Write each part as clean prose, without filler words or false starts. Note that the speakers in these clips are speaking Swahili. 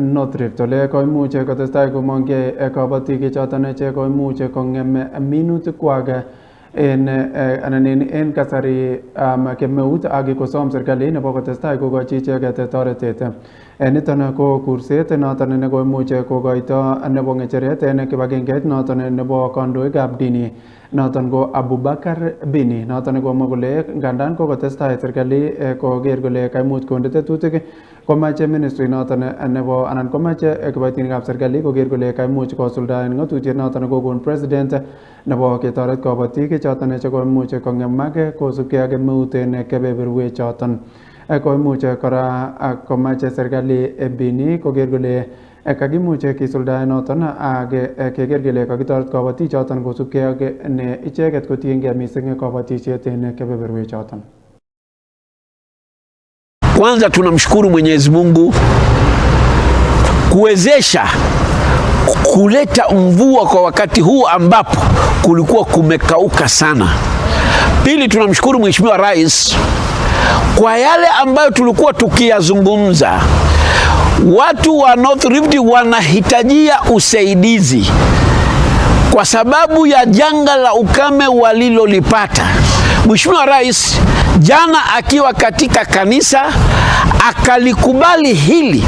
North Rift ole koimuche kotestai komong'e kabatik choton che koimuche kong'em minutikwak en kasari kemeut ak kosom serikali nebo kotestai kogochi icheket toretet. Niton ko kurset noton ne koimuche kogoito nebo ng'echeret en kibagengeit noton nebo kandoikab dini noton ko Abubakar Bini noton komwa kole ngandan kokotestai serikali koger kole kaimuch konde tetutik komache ministry noton nebo anan komache kiboitinikab serikali koger kole kaimuch kosuldaen ng'atutiet noton kokon president nebo ketoret kabatik choton che koimuch kong'emak kosubkei ak kemeut en kebeberwek choton. Koimuch kora komache serikali Bini koger kole kakimuche kisuldaen noton ak keger kele kakitoret kabatik choton kosubkei ak ne icheket kotiengei mising kabatisiet en kebeberwek choton. Kwanza tunamshukuru Mwenyezi Mungu kuwezesha kuleta mvua kwa wakati huu ambapo kulikuwa kumekauka sana. Pili, tunamshukuru Mheshimiwa Rais kwa yale ambayo tulikuwa tukiyazungumza. Watu wa North Rift wanahitajia usaidizi kwa sababu ya janga la ukame walilolipata. Mheshimiwa Rais jana akiwa katika kanisa akalikubali hili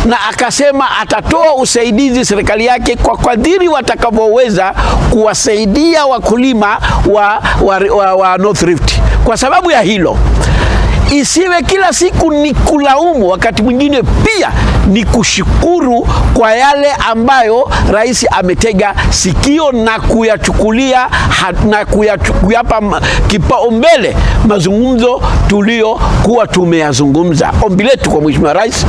na akasema atatoa usaidizi serikali yake kwa kadiri watakavyoweza kuwasaidia wakulima wa North Rift. Kwa sababu ya hilo, isiwe kila siku ni kulaumu, wakati mwingine pia ni kushukuru kwa yale ambayo rais ametega sikio na kuyachukulia na kuyapa kipaumbele mazungumzo tuliokuwa tumeyazungumza. Ombi letu kwa Mheshimiwa Rais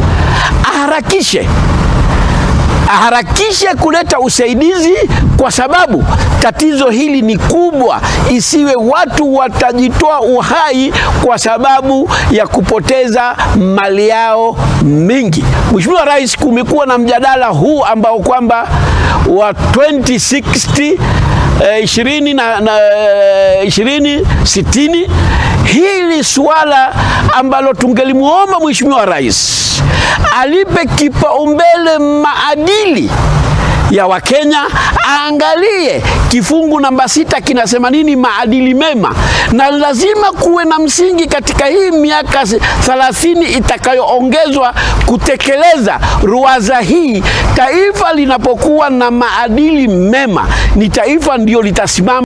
aharakishe kuleta usaidizi, kwa sababu tatizo hili ni kubwa. Isiwe watu watajitoa uhai kwa sababu ya kupoteza mali yao mingi. Mheshimiwa Rais, kumekuwa na mjadala huu ambao kwamba wa 2060 2060. Hili swala ambalo tungelimuomba Mheshimiwa Rais alipe kipaumbele maadili ya Wakenya, aangalie kifungu namba 6 kinasema nini maadili mema, na lazima kuwe na msingi katika hii miaka 30 itakayoongezwa kutekeleza ruwaza hii. Taifa linapokuwa na maadili mema, ni taifa ndio litasimama.